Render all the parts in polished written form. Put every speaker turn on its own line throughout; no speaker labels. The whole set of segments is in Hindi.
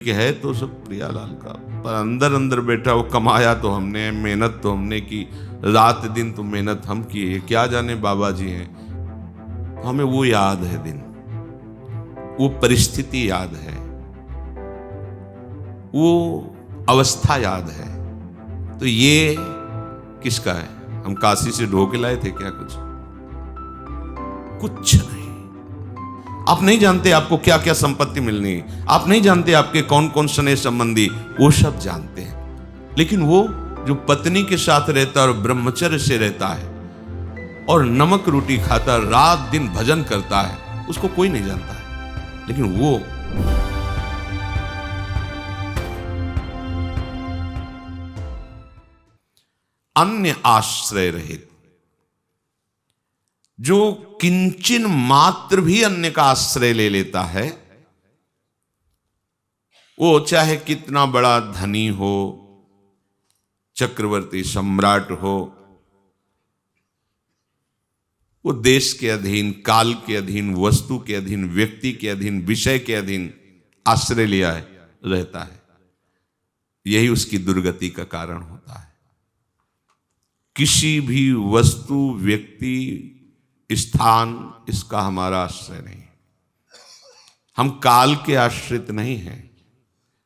कि है तो सब प्रियालाल का, पर अंदर अंदर बैठा वो कमाया तो हमने, मेहनत तो हमने की, रात दिन तो मेहनत हम किए, क्या जाने बाबा जी हैं। हमें वो याद है दिन, वो परिस्थिति याद है, वो अवस्था याद है। तो ये किसका है? हम काशी से ढो के लाए थे क्या? कुछ नहीं। आप नहीं जानते आपको क्या क्या संपत्ति मिलनी है, आप नहीं जानते आपके कौन कौन स्नेह संबंधी, वो सब जानते हैं। लेकिन वो जो पत्नी के साथ रहता है और ब्रह्मचर्य से रहता है और नमक रोटी खाता, रात दिन भजन करता है, उसको कोई नहीं जानता है। लेकिन वो अन्य आश्रय रहित, जो किंचन मात्र भी अन्य का आश्रय ले लेता है, वो चाहे कितना बड़ा धनी हो, चक्रवर्ती सम्राट हो, वो देश के अधीन, काल के अधीन, वस्तु के अधीन, व्यक्ति के अधीन, विषय के अधीन आश्रय लिया है, रहता है। यही उसकी दुर्गति का कारण होता है। किसी भी वस्तु, व्यक्ति, स्थान, इसका हमारा आश्रय नहीं। हम काल के आश्रित नहीं हैं,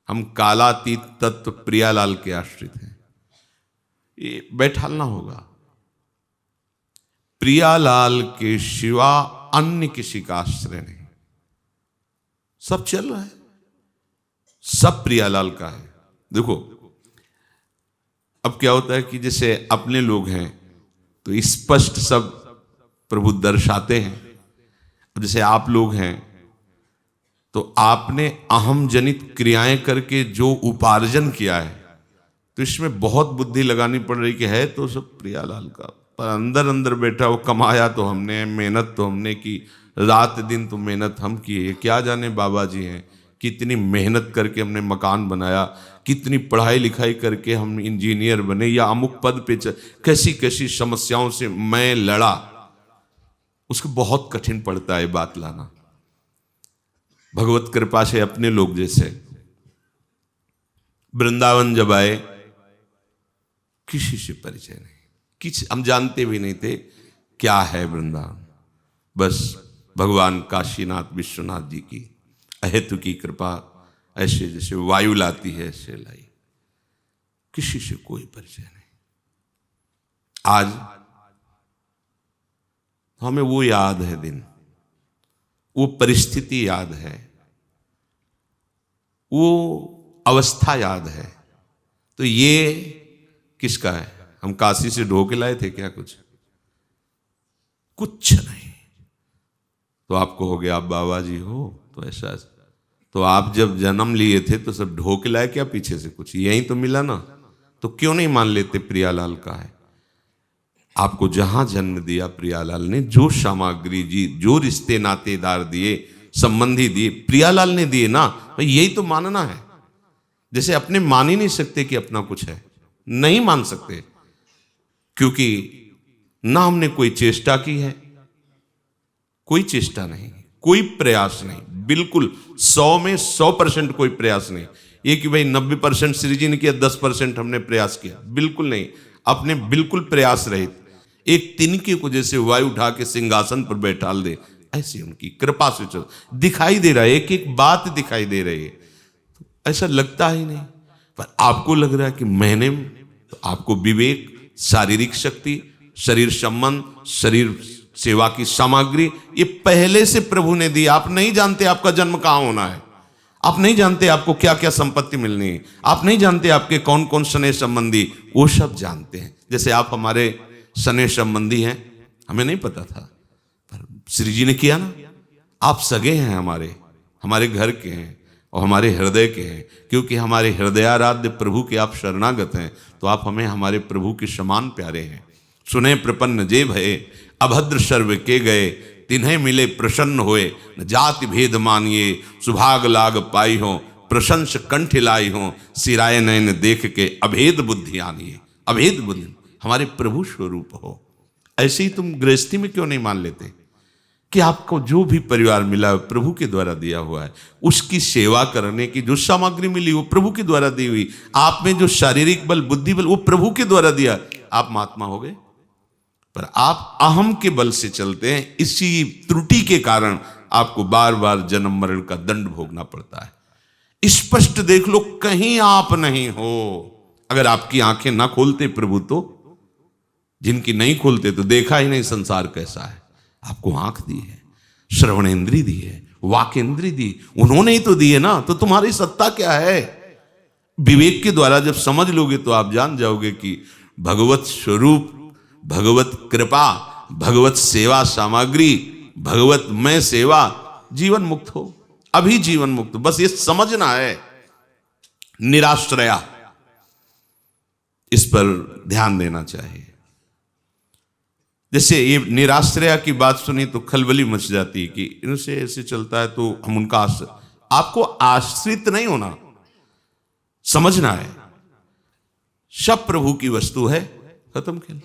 हम कालातीत तत्व प्रियालाल के आश्रित हैं। ये बैठालना होगा। प्रियालाल के सिवा अन्य किसी का आश्रय नहीं। सब चल रहा है, सब प्रियालाल का है। देखो, अब क्या होता है कि जैसे अपने लोग हैं तो स्पष्ट सब प्रभु दर्शाते हैं। जैसे आप लोग हैं तो आपने अहम जनित क्रियाएं करके जो उपार्जन किया है, तो इसमें बहुत बुद्धि लगानी पड़ रही कि है तो सब प्रियालाल का, पर अंदर अंदर बैठा वो कमाया तो हमने, मेहनत तो हमने की, रात दिन तो मेहनत हम किए, क्या जाने बाबा जी हैं कितनी मेहनत करके हमने मकान बनाया, कितनी पढ़ाई लिखाई करके हम इंजीनियर बने या अमुक पद पे कैसी कैसी समस्याओं से मैं लड़ा। उसको बहुत कठिन पड़ता है बात लाना। भगवत कृपा से अपने लोग जैसे वृंदावन जब आए, किसी से परिचय नहीं, किसी हम जानते भी नहीं थे क्या है वृंदावन। बस भगवान काशीनाथ विश्वनाथ जी की अहेतु की कृपा, ऐसे जैसे वायु लाती है ऐसे लाई। किसी से कोई परिचय नहीं। आज हमें वो याद है दिन, वो परिस्थिति याद है, वो अवस्था याद है। तो ये किसका है? हम काशी से ढो के लाए थे क्या? कुछ नहीं। तो आपको हो गया आप बाबा जी हो, तो ऐसा, तो आप जब जन्म लिए थे तो सब ढो के लाए क्या पीछे से? कुछ यही तो मिला ना। तो क्यों नहीं मान लेते प्रियालाल का है? आपको जहां जन्म दिया प्रियालाल ने, जो सामग्री जी, जो रिश्ते नातेदार दिए, संबंधी दिए, प्रियालाल ने दिए ना। भाई यही तो मानना है। जैसे अपने मान ही नहीं सकते कि अपना कुछ है, नहीं मान सकते, क्योंकि ना हमने कोई चेष्टा की है, कोई चेष्टा नहीं, कोई प्रयास नहीं, बिल्कुल 100 में 100% कोई प्रयास नहीं। ये कि भाई 90% श्री जी ने किया, 10% हमने प्रयास किया, बिल्कुल नहीं। अपने बिल्कुल प्रयास रहित एक तिनके को जैसे वायु उठा के सिंहासन पर बैठाल दे, ऐसे उनकी कृपा से चल दिखाई दे रहा है, एक एक बात दिखाई दे रही है। तो ऐसा लगता ही नहीं, पर आपको लग रहा है कि मैंने, तो आपको विवेक, शारीरिक शक्ति, शरीर संबंध, शरीर सेवा की सामग्री, ये पहले से प्रभु ने दी। आप नहीं जानते आपका जन्म कहां होना है, आप नहीं जानते आपको क्या क्या संपत्ति मिलनी है, आप नहीं जानते आपके कौन कौन स्नेह संबंधी, वो सब जानते हैं। जैसे आप हमारे स्नेह संबंधी हैं, हमें नहीं पता था, पर श्री जी ने किया ना। आप सगे हैं, हमारे घर के हैं और हमारे हृदय के हैं, क्योंकि हमारे हृदयाराध्य प्रभु के आप शरणागत हैं, तो आप हमें हमारे प्रभु के समान प्यारे हैं। सुने प्रपन्न जे भये, अभद्र सर्व के गए, तिन्हें मिले प्रसन्न होए, न जाति भेद मानिए, सुभाग लाग पाई हो, प्रशंस कंठ लाई हो, सिराय नयन देख के अभेद बुद्धि आनिए। अभेद बुद्धि हमारे प्रभु स्वरूप हो। ऐसे ही तुम गृहस्थी में क्यों नहीं मान लेते कि आपको जो भी परिवार मिला है प्रभु के द्वारा दिया हुआ है, उसकी सेवा करने की जो सामग्री मिली वो प्रभु के द्वारा दी हुई, आप में जो शारीरिक बल बुद्धि बल वो प्रभु के द्वारा दिया, आप महात्मा हो गए। पर आप अहम के बल से चलते हैं, इसी त्रुटि के कारण आपको बार बार जन्म मरण का दंड भोगना पड़ता है। स्पष्ट देख लो, कहीं आप नहीं हो। अगर आपकी आंखें ना खोलते प्रभु तो, जिनकी नहीं खोलते तो देखा ही नहीं संसार कैसा है। आपको आंख दी है, श्रवण इंद्री दी है, वाक इंद्री दी, उन्होंने ही तो दी है ना, तो तुम्हारी सत्ता क्या है? विवेक के द्वारा जब समझ लोगे तो आप जान जाओगे कि भगवत स्वरूप, भगवत कृपा, भगवत सेवा सामग्री, भगवत में सेवा, जीवन मुक्त हो, अभी जीवन मुक्त। बस ये समझना है। निराश्रया, इस पर ध्यान देना चाहिए। जैसे ये निराश्रया की बात सुनी तो खलबली मच जाती है कि इनसे ऐसे चलता है तो हम उनका आश्रित। आपको आश्रित नहीं होना, समझना है सब प्रभु की वस्तु है, खत्म खेल।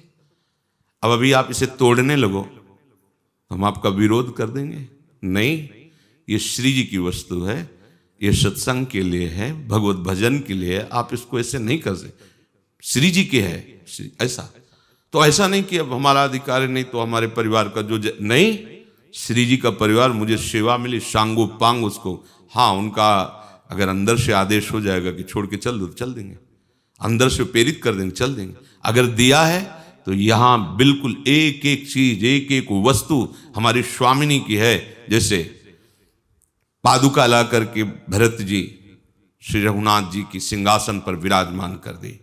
अब अभी आप इसे तोड़ने लगो तो हम आपका विरोध कर देंगे। नहीं, ये श्री जी की वस्तु है, ये सत्संग के लिए है, भगवत भजन के लिए है, आप इसको ऐसे नहीं कर सकते। श्री जी के है ऐसा, तो ऐसा नहीं कि अब हमारा अधिकार नहीं तो हमारे परिवार का जो नहीं, श्री जी का परिवार, मुझे सेवा मिली सांगो पांग उसको, हाँ उनका अगर अंदर से आदेश हो जाएगा कि छोड़ के चल दो तो चल देंगे, अंदर से प्रेरित कर देंगे चल देंगे। अगर दिया है तो यहाँ बिल्कुल एक एक चीज, एक एक वस्तु हमारी स्वामिनी की है। जैसे पादुका ला करके भरत जी श्री रघुनाथ जी की सिंहासन पर विराजमान कर दी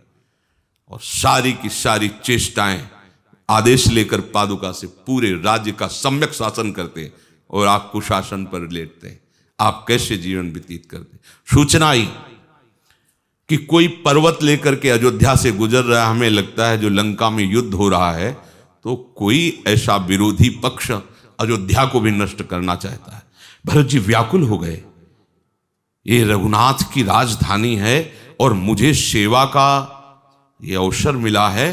और सारी की सारी चेष्टाएं आदेश लेकर पादुका से पूरे राज्य का सम्यक शासन करते और आप कुशासन पर लेटते। आप कैसे जीवन व्यतीत करते? सूचना आई कि कोई पर्वत लेकर के अयोध्या से गुजर रहा है, हमें लगता है जो लंका में युद्ध हो रहा है, तो कोई ऐसा विरोधी पक्ष अयोध्या को भी नष्ट करना चाहता है। भरत जी व्याकुल हो गए, ये रघुनाथ की राजधानी है और मुझे सेवा का ये अवसर मिला है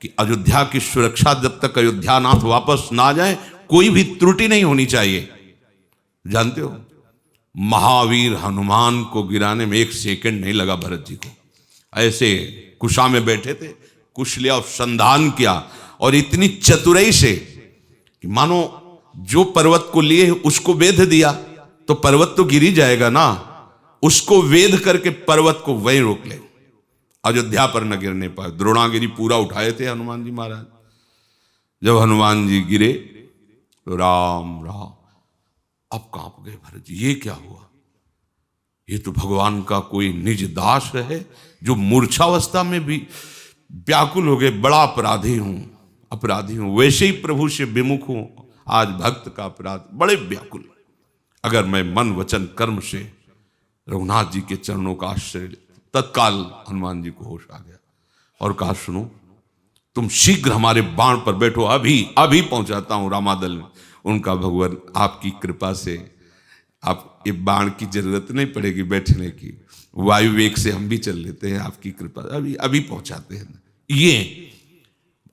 कि अयोध्या की सुरक्षा, जब तक अयोध्यानाथ वापस ना जाए कोई भी त्रुटि नहीं होनी चाहिए। जानते हो, महावीर हनुमान को गिराने में एक सेकंड नहीं लगा भरत जी को। ऐसे कुशा में बैठे थे, कुश लिया और संधान किया, और इतनी चतुराई से कि मानो जो पर्वत को लिए उसको वेध दिया तो पर्वत तो गिर ही जाएगा ना, उसको वेध करके पर्वत को वहीं रोक ले, अयोध्या पर न गिरने पाए। द्रोणागिरी पूरा उठाए थे हनुमान जी महाराज। जब हनुमान जी गिरे तो राम राम, अब कांप गए भरत जी, ये क्या हुआ? ये तो भगवान का कोई निज दास है जो मूर्छावस्था में भी व्याकुल हो गए। बड़ा अपराधी हूं, वैसे ही प्रभु से विमुख हूं, आज भक्त का अपराध, बड़े व्याकुल। अगर मैं मन वचन कर्म से रघुनाथ जी के चरणों का आश्रय, तत्काल हनुमान जी को होश आ गया और कहा सुनो, तुम शीघ्र हमारे बाण पर बैठो, अभी पहुंचाता हूं रामादल में। उनका भगवान आपकी कृपा से आप ये बाण की जरूरत नहीं पड़ेगी बैठने की, वायु वेग से हम भी चल लेते हैं, आपकी कृपा अभी पहुंचाते हैं। ये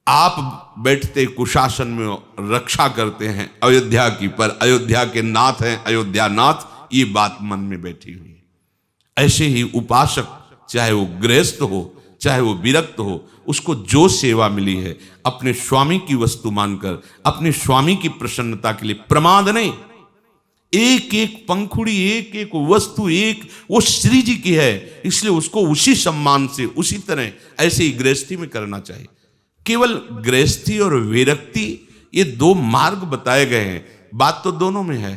आप बैठते कुशासन में रक्षा करते हैं अयोध्या की, पर अयोध्या के नाथ हैं अयोध्या नाथ, ये बात मन में बैठी हुई है। ऐसे ही उपासक, चाहे वो गृहस्थ हो चाहे वो विरक्त हो, उसको जो सेवा मिली है अपने स्वामी की वस्तु मानकर, अपने स्वामी की प्रसन्नता के लिए, प्रमाद नहीं, एक एक पंखुड़ी, एक एक वस्तु, एक वो श्री जी की है, इसलिए उसको उसी सम्मान से, उसी तरह ऐसे ही गृहस्थी में करना चाहिए। केवल गृहस्थी और विरक्ति, ये दो मार्ग बताए गए हैं, बात तो दोनों में है,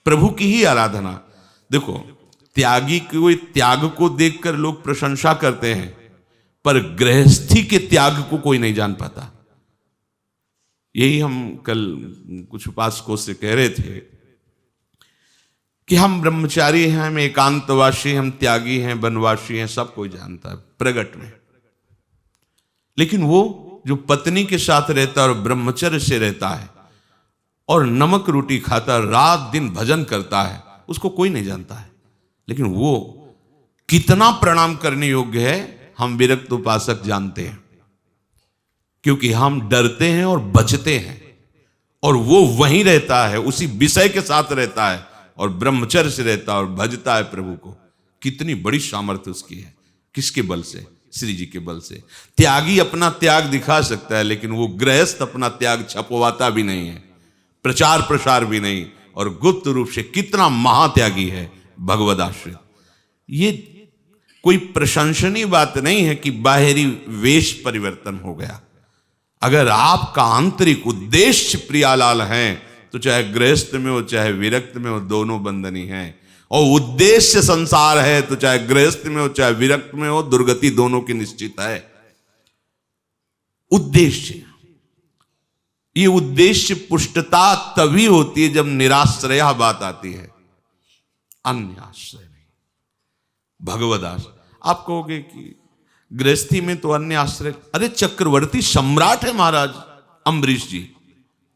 प्रभु की ही आराधना। देखो, त्यागी के त्याग को देखकर लोग प्रशंसा करते हैं, पर गृहस्थी के त्याग को कोई नहीं जान पाता। यही हम कल कुछ उपासकों से कह रहे थे कि हम ब्रह्मचारी हैं, हम एकांतवासी, हम त्यागी हैं, वनवासी हैं, सब कोई जानता है प्रगट में। लेकिन वो जो पत्नी के साथ रहता है और ब्रह्मचर्य से रहता है और नमक रोटी खाता, रात दिन भजन करता है, उसको कोई नहीं जानता है। लेकिन वो कितना प्रणाम करने योग्य है हम विरक्त उपासक जानते हैं, क्योंकि हम डरते हैं और बचते हैं, और वो वहीं रहता है, उसी विषय के साथ रहता है और ब्रह्मचर्य से रहता है और भजता है प्रभु को। कितनी बड़ी सामर्थ्य उसकी है। किसके बल से? श्री जी के बल से। त्यागी अपना त्याग दिखा सकता है, लेकिन वो गृहस्थ अपना त्याग छपवाता भी नहीं है, प्रचार प्रसार भी नहीं, और गुप्त रूप से कितना महात्यागी है भगवद आश्रित। ये कोई प्रशंसनीय बात नहीं है कि बाहरी वेश परिवर्तन हो गया। अगर आपका आंतरिक उद्देश्य प्रियालाल है तो चाहे गृहस्थ में हो चाहे विरक्त में हो, दोनों बंधनी हैं। और उद्देश्य संसार है तो चाहे गृहस्थ में हो चाहे विरक्त में हो, दुर्गति दोनों की निश्चित है। उद्देश्य, ये उद्देश्य पुष्टता तभी होती है जब निराश्रया बात आती है, अन्य आश्रय नहीं, भगवद आश्रय। आप कहोगे कि गृहस्थी में तो अन्य आश्रय, अरे चक्रवर्ती सम्राट है महाराज अम्बरीश जी,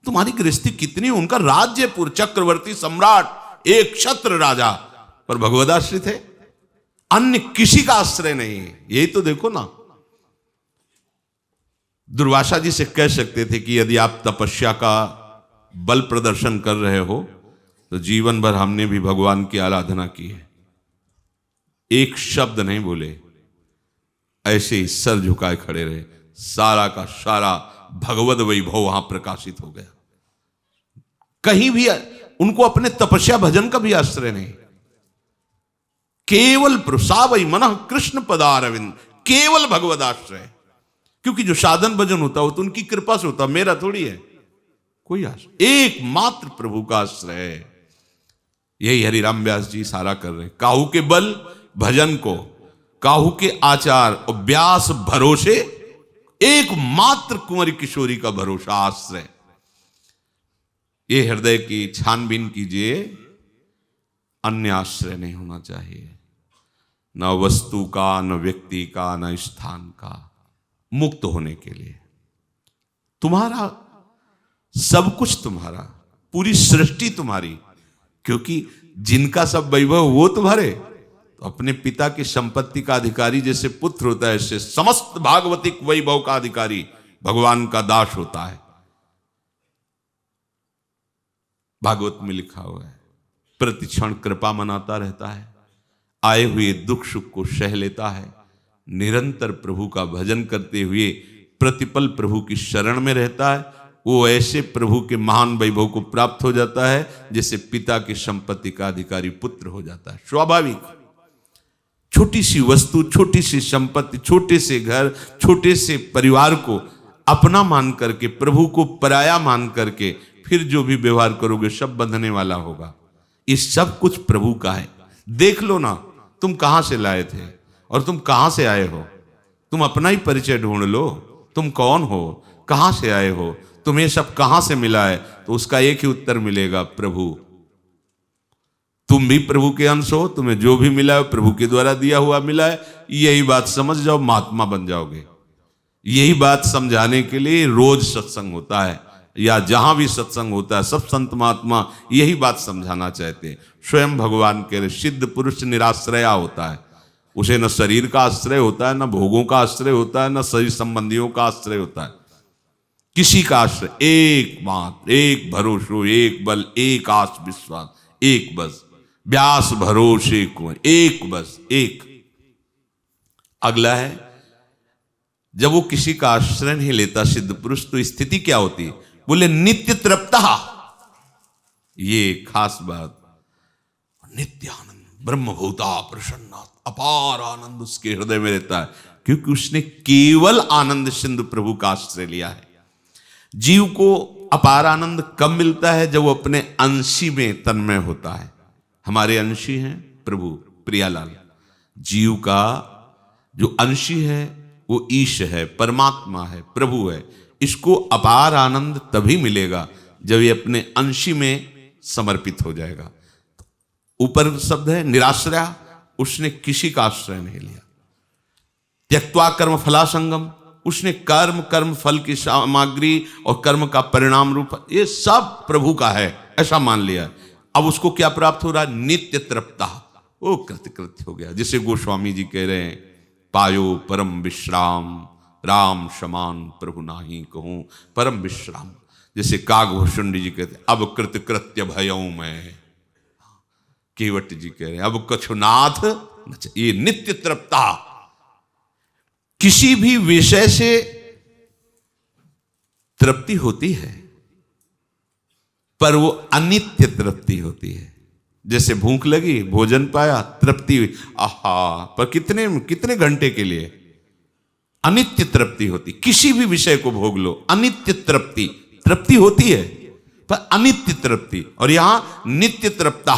तुम्हारी गृहस्थी कितनी, उनका राज्य पूर्ण, चक्रवर्ती सम्राट, एक क्षत्र राजा, पर भगवद आश्रित है, अन्य किसी का आश्रय नहीं है। यही तो देखो ना, दुर्वासा जी से कह सकते थे कि यदि आप तपस्या का बल प्रदर्शन कर रहे हो तो जीवन भर हमने भी भगवान की आराधना की है, एक शब्द नहीं बोले, ऐसे ही सर झुकाए खड़े रहे, सारा का सारा भगवद वैभव वहां प्रकाशित हो गया। कहीं भी उनको अपने तपस्या भजन का भी आश्रय नहीं, केवल प्रसावई मन कृष्ण पदारविंद, केवल भगवद आश्रय। क्योंकि जो साधन भजन होता है वो तो उनकी कृपा से होता, मेरा थोड़ी है कोई आश्रय, एकमात्र प्रभु का आश्रय है। यही हरिराम व्यास जी सारा कर रहे हैं। काहू के बल भजन को, काहू के आचार और व्यास भरोसे, एकमात्र कुंवरी किशोरी का भरोसा आश्रय। ये हृदय की छानबीन कीजिए, अन्य आश्रय नहीं होना चाहिए, न वस्तु का, न व्यक्ति का, न स्थान का। मुक्त होने के लिए तुम्हारा सब कुछ, तुम्हारा पूरी सृष्टि तुम्हारी, क्योंकि जिनका सब वैभव वो तुम्हारे, तो अपने पिता की संपत्ति का अधिकारी जैसे पुत्र होता है, ऐसे समस्त भागवतिक वैभव का अधिकारी भगवान का दास होता है। भागवत में लिखा हुआ है, प्रतिक्षण कृपा मनाता रहता है, आए हुए दुख सुख को सह लेता है, निरंतर प्रभु का भजन करते हुए प्रतिपल प्रभु की शरण में रहता है। वो ऐसे प्रभु के महान वैभव को प्राप्त हो जाता है जैसे पिता की संपत्ति का अधिकारी पुत्र हो जाता है। स्वाभाविक, छोटी सी वस्तु, छोटी सी संपत्ति, छोटे से घर, छोटे से परिवार को अपना मान करके, प्रभु को पराया मान करके फिर जो भी व्यवहार करोगे सब बंधने वाला होगा। ये सब कुछ प्रभु का है। देख लो ना, तुम कहां से लाए थे और तुम कहां से आए हो। तुम अपना ही परिचय ढूंढ लो, तुम कौन हो, कहां से आए हो, तुम्हें सब कहां से मिला है, तो उसका एक ही उत्तर मिलेगा, प्रभु। तुम भी प्रभु के अंश हो, तुम्हें जो भी मिला है प्रभु के द्वारा दिया हुआ मिला है। यही बात समझ जाओ, महात्मा बन जाओगे। यही बात समझाने के लिए रोज सत्संग होता है, या जहां भी सत्संग होता है सब संत महात्मा यही बात समझाना चाहते हैं। स्वयं भगवान के सिद्ध पुरुष निराश्रया होता है, उसे न शरीर का आश्रय होता है, न भोगों का आश्रय होता है, न शरीर संबंधियों का आश्रय होता है, किसी का आश्रय, एक मात्र, एक भरोसो, एक बल, एक आस विश्वास, एक बस, व्यास भरोसे को, एक बस, एक। अगला है, जब वो किसी का आश्रय नहीं लेता सिद्ध पुरुष, तो स्थिति क्या होती है? बोले नित्य तृप्ता, ये खास बात, नित्य आनंद, ब्रह्मभूता प्रसन्ना, अपार आनंद उसके हृदय में रहता है, क्योंकि उसने केवल आनंद सिंधु प्रभु का आश्रय लिया है। जीव को अपार आनंद कब मिलता है? जब वो अपने अंशी में तन्मय होता है। हमारे अंशी हैं प्रभु प्रियालाल। जीव का जो अंशी है वो ईश है, परमात्मा है, प्रभु है। इसको अपार आनंद तभी मिलेगा जब ये अपने अंशी में समर्पित हो जाएगा। ऊपर शब्द है निराश्रया, उसने किसी का आश्रय नहीं लिया। त्यक्त्वा कर्म फलासंगम, उसने कर्म फल की सामग्री और कर्म का परिणाम रूप ये सब प्रभु का है ऐसा मान लिया। अब उसको क्या प्राप्त हो रहा है? नित्य तृप्ता, वो कृत्य हो गया। जिसे गोस्वामी जी कह रहे हैं, पायो परम विश्राम, राम समान प्रभु नाही कहूं परम विश्राम। जैसे कागभूषुंडी जी कहते अब कृत कृत्य भयऊ मैं, केवट जी कह रहे अब कछुनाथ, ये नित्य तृप्ता। किसी भी विषय से तृप्ति होती है पर वो अनित्य तृप्ति होती है। जैसे भूख लगी, भोजन पाया, तृप्ति हुई, आहा, पर कितने कितने घंटे के लिए, अनित्य तृप्ति होती। किसी भी विषय को भोग लो, अनित्य तृप्ति, तृप्ति होती है पर अनित्य तृप्ति। और यहां नित्य तृप्ता,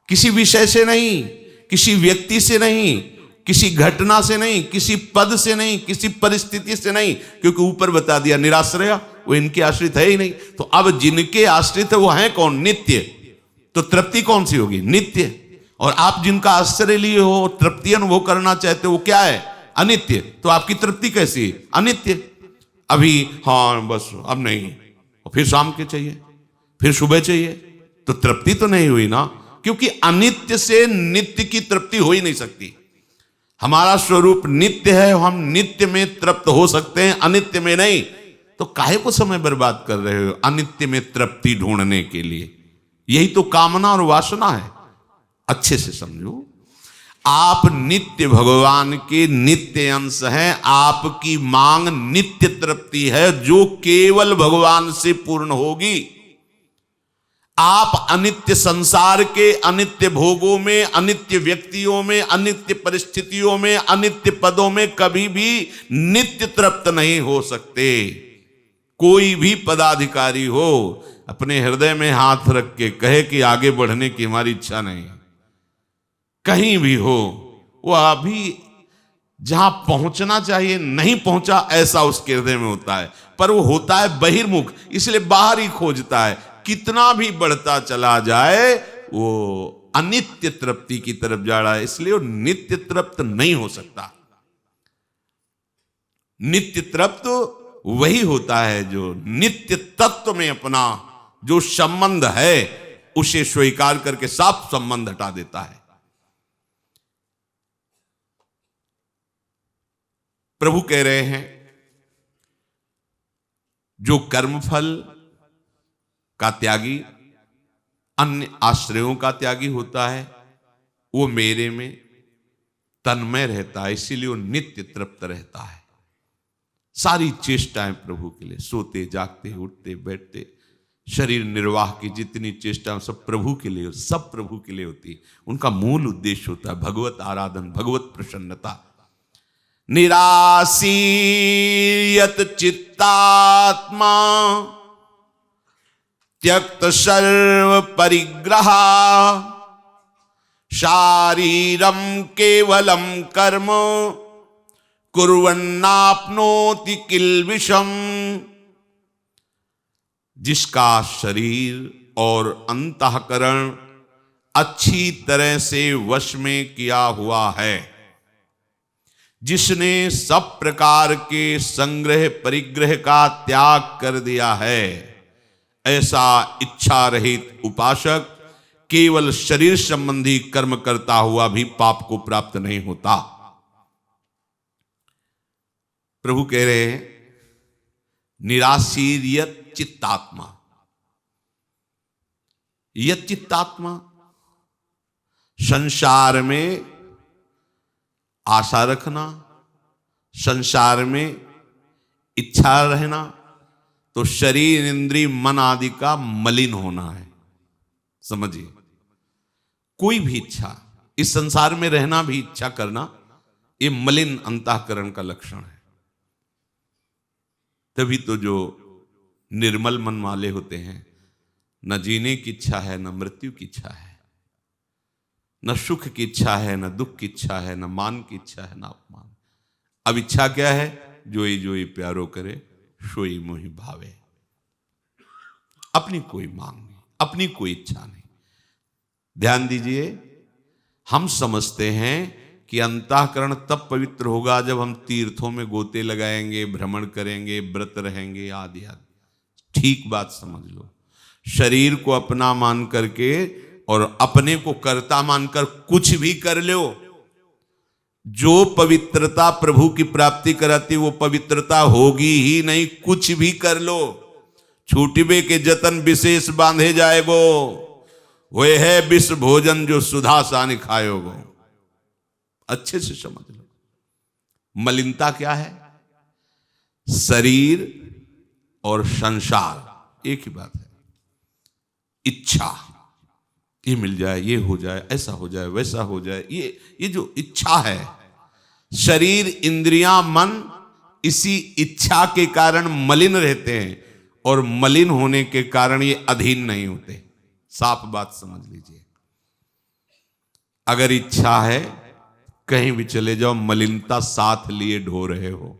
किसी विषय से नहीं, किसी व्यक्ति से नहीं, किसी घटना से नहीं, किसी पद से नहीं, किसी परिस्थिति से नहीं, क्योंकि ऊपर बता दिया निराश्रय, वो इनके आश्रित है ही नहीं। तो अब जिनके आश्रित है वो हैं कौन? नित्य। तो तृप्ति कौन सी होगी? नित्य। और आप जिनका आश्रय लिए हो, तृप्ति अनुभव करना चाहते हो, वो क्या है? अनित्य। तो आपकी तृप्ति कैसी है? अनित्य। अभी हाँ बस अब नहीं, और फिर शाम के चाहिए, फिर सुबह चाहिए, तो तृप्ति तो नहीं हुई ना, क्योंकि अनित्य से नित्य की तृप्ति हो ही नहीं सकती। हमारा स्वरूप नित्य है, हम नित्य में तृप्त हो सकते हैं, अनित्य में नहीं। तो काहे को समय बर्बाद कर रहे हो अनित्य में तृप्ति ढूंढने के लिए? यही तो कामना और वासना है। अच्छे से समझो, आप नित्य भगवान के नित्य अंश हैं, आपकी मांग नित्य तृप्ति है जो केवल भगवान से पूर्ण होगी। आप अनित्य संसार के अनित्य भोगों में, अनित्य व्यक्तियों में, अनित्य परिस्थितियों में, अनित्य पदों में कभी भी नित्य तृप्त नहीं हो सकते। कोई भी पदाधिकारी हो, अपने हृदय में हाथ रख के कहे कि आगे बढ़ने की हमारी इच्छा नहीं, कहीं भी हो, वो अभी जहां पहुंचना चाहिए नहीं पहुंचा, ऐसा उसके हृदय में होता है। पर वो होता है बहिर्मुख, इसलिए बाहर ही खोजता है। कितना भी बढ़ता चला जाए वो अनित्य तृप्ति की तरफ जा रहा है, इसलिए वो नित्य तृप्त नहीं हो सकता। नित्य तृप्त वही होता है जो नित्य तत्व में अपना जो संबंध है उसे स्वीकार करके साफ संबंध हटा देता है। प्रभु कह रहे हैं जो कर्मफल का त्यागी, अन्य आश्रयों का त्यागी होता है, वो मेरे में तन्मय रहता है, इसीलिए वो नित्य तृप्त रहता है। सारी चेष्टाएं प्रभु के लिए, सोते जागते उठते बैठते शरीर निर्वाह की जितनी चेष्टाएं सब प्रभु के लिए, सब प्रभु के लिए होती। उनका मूल उद्देश्य होता है भगवत आराधन, भगवत प्रसन्नता। निरासीयत चित्तात्मा त्यक्त सर्व परिग्रह शारीरम केवलम कर्म कुर्वन्नाप्नोति किल्बिषम। जिसका शरीर और अंतःकरण अच्छी तरह से वश में किया हुआ है, जिसने सब प्रकार के संग्रह परिग्रह का त्याग कर दिया है, ऐसा इच्छा रहित उपासक केवल शरीर संबंधी कर्म करता हुआ भी पाप को प्राप्त नहीं होता। प्रभु कह रहे हैं निराशीर्यत चित्तात्मा। यत चित्तात्मा, संसार में आशा रखना, संसार में इच्छा रहना, तो शरीर इंद्रिय मन आदि का मलिन होना है। समझिए, कोई भी इच्छा, इस संसार में रहना भी इच्छा करना, ये मलिन अंतःकरण का लक्षण है। तभी तो जो निर्मल मन वाले होते हैं, न जीने की इच्छा है, न मृत्यु की इच्छा है, न सुख की इच्छा है, न दुख की इच्छा है, न मान की इच्छा है, न अपमान। अब इच्छा क्या है? जोई जोई प्यारो करे सोई मोहि भावे। अपनी कोई मांग नहीं, अपनी कोई इच्छा नहीं। ध्यान दीजिए, हम समझते हैं कि अंतःकरण तब पवित्र होगा जब हम तीर्थों में गोते लगाएंगे, भ्रमण करेंगे, व्रत रहेंगे आदि आदि। ठीक बात समझ लो। शरीर को अपना मान करके और अपने को कर्ता मानकर कुछ भी कर लो, जो पवित्रता प्रभु की प्राप्ति कराती वो पवित्रता होगी ही नहीं। कुछ भी कर लो, छूटिबे के जतन विशेष बांधे जाए वो है विष भोजन जो सुधा सानि खायो गो। अच्छे से समझ लो, मलिनता क्या है? शरीर और संसार एक ही बात है। इच्छा, ये मिल जाए, ये हो जाए, ऐसा हो जाए, वैसा हो जाए, ये जो इच्छा है, शरीर इंद्रियां मन इसी इच्छा के कारण मलिन रहते हैं, और मलिन होने के कारण ये अधीन नहीं होते। साफ बात समझ लीजिए, अगर इच्छा है कहीं भी चले जाओ, मलिनता साथ लिए ढो रहे हो।